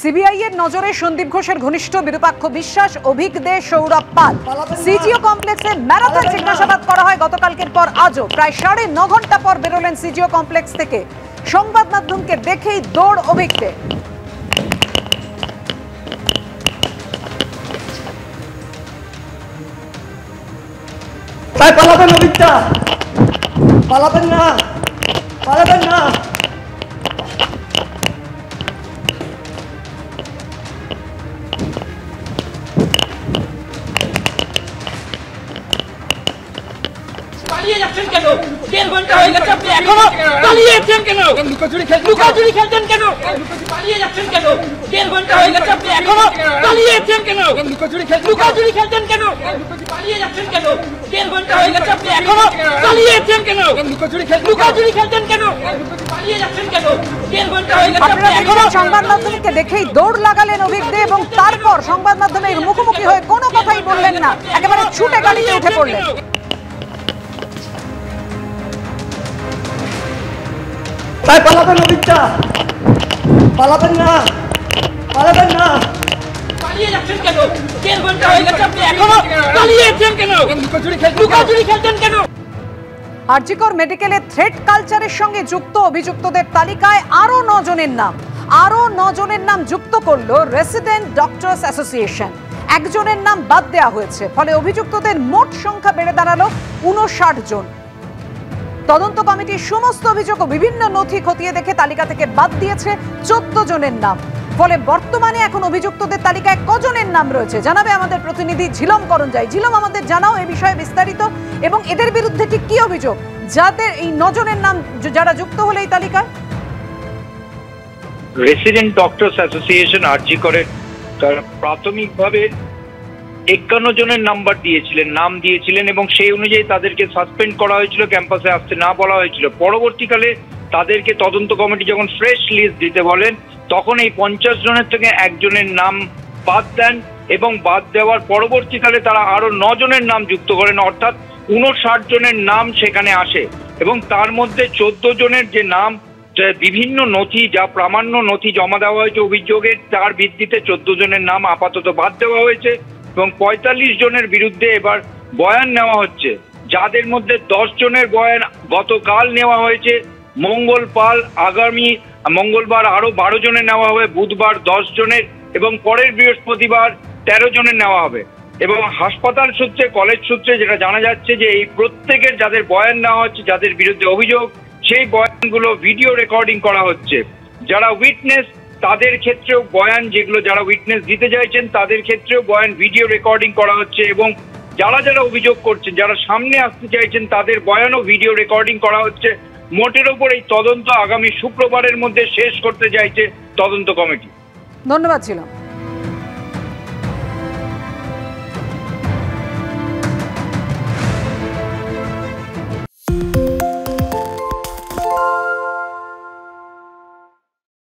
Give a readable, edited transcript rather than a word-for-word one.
CBI এর নজরে সন্দীপ ঘোষের ঘনিষ্ঠ বিরূপাক্ষ বিশ্বাস, অভিক দে, সৌরভ পাল। সিজিও কমপ্লেক্সে ম্যারাথন জিজ্ঞাসাবাদ করা হয় গতকালকের পর আজও। প্রায় 9.5 ঘন্টা পর বেরোলেন সিজিও কমপ্লেক্স থেকে। সংবাদ মাধ্যমকে দেখেই দৌড় অভিক দে। পালাবেন অভিকদা, পালাবেন না, পালাবেন না। পালিয়ে যাচ্ছেন কেন? 1.5 ঘন্টা হয়ে গেছে, আপনি এখনো পালিয়ে যাচ্ছেন কেন? লুকোচুরি খেলছেন কেন? পালিয়ে যাচ্ছেন কেন? 1.5 ঘন্টা হয়ে গেছে, আপনি এখনো পালিয়ে যাচ্ছেন কেন? লুকোচুরি খেলছেন কেন? পালিয়ে যাচ্ছেন কেন? 1.5 ঘন্টা হয়ে গেছে, আপনি এখনো পালিয়ে যাচ্ছেন কেন? লুকোচুরি খেলছেন কেন? পালিয়ে যাচ্ছেন কেন? 1.5 ঘন্টা হয়ে গেছে, আপনি এখনো। সংবাদ মাধ্যমকে দেখেই দৌড় লাগালেন অভিক দে এবং তারপর সংবাদ মাধ্যমের মুখোমুখি হয়ে কোনো কথাই বললেন না, একেবারে ছুটে গাড়িতে উঠে পড়লেন। পালাবেন অভিকদা, পালাবেন না, পালাবেন না। পালিয়ে যাচ্ছেন কেন? 1.5 ঘন্টা হয়ে গেছে, আপনি এখনো পালিয়ে যাচ্ছেন কেন? লুকোচুরি খেলছেন কেন? আরজিকর মেডিকেলে থ্রেট কালচারের সঙ্গে যুক্ত অভিযুক্তদের তালিকায় আরো 9 জনের নাম যুক্ত করল রেসিডেন্ট ডক্টরস অ্যাসোসিয়েশন। একজনের নাম বাদ দেওয়া হয়েছে, ফলে অভিযুক্তদের মোট সংখ্যা বেড়ে দাঁড়ালো 59 জন। তদন্ত কমিটির সমস্ত অভিযোগ ও বিভিন্ন নথি খতিয়ে দেখে তালিকা থেকে বাদ দিয়েছে 14 জনের নাম। ফলে বর্তমানে এখন অভিযুক্তদের তালিকায় কজনের নাম রয়েছে জানাবে আমাদের প্রতিনিধি ঝিলম করঞ্জাই। ঝিলম, আমাদের জানাও এ বিষয়ে বিস্তারিত এবং এদের বিরুদ্ধে ঠিক কি অভিযোগ, যাদের এই 9 জনের নাম যারা যুক্ত হলো এই তালিকায়। রেসিডেন্ট ডক্টরস অ্যাসোসিয়েশন আরজিকরে তারা প্রাথমিকভাবে 51 জনের নাম দিয়েছিলেন এবং সেই অনুযায়ী তাদেরকে সাসপেন্ড করা হয়েছিল, ক্যাম্পাসে আসতে না বলা হয়েছিল। পরবর্তীকালে তাদেরকে তদন্ত কমিটি যখন ফ্রেশ লিস্ট দিতে বলেন তখন এই 50 জনের থেকে একজনের নাম বাদ দেন এবং বাদ দেওয়ার পরবর্তীকালে তারা আরো 9 জনের নাম যুক্ত করেন, অর্থাৎ 59 জনের নাম সেখানে আসে এবং তার মধ্যে 14 জনের যে নাম বিভিন্ন নথি যা প্রামাণ্য নথি জমা দেওয়া হয়েছে অভিযোগের, তার ভিত্তিতে 14 জনের নাম আপাতত বাদ দেওয়া হয়েছে এবং 45 জনের বিরুদ্ধে এবার বয়ান নেওয়া হচ্ছে, যাদের মধ্যে 10 জনের বয়ান গতকাল নেওয়া হয়েছে। মঙ্গল পাল আগামী মঙ্গলবার আরো 12 জনের নেওয়া হবে, বুধবার 10 জনের এবং পরের বৃহস্পতিবার 13 জনের নেওয়া হবে। এবং হাসপাতাল সূত্রে, কলেজ সূত্রে যেটা জানা যাচ্ছে যে এই প্রত্যেকের যাদের বয়ান নেওয়া হচ্ছে, যাদের বিরুদ্ধে অভিযোগ, সেই বয়ানগুলো ভিডিও রেকর্ডিং করা হচ্ছে। যারা উইটনেস তাদের ক্ষেত্রেও বয়ান, যেগুলো যারা উইটনেস দিতে চাইছেন তাদের ক্ষেত্রেও বয়ান ভিডিও রেকর্ডিং করা হচ্ছে এবং যারা অভিযোগ করছেন, যারা সামনে আসতে চাইছেন তাদের বয়ানও ভিডিও রেকর্ডিং করা হচ্ছে। মোটের ওপর এই তদন্ত আগামী শুক্রবারের মধ্যে শেষ করতে চাইছে তদন্ত কমিটি। ধন্যবাদ ছিলাম।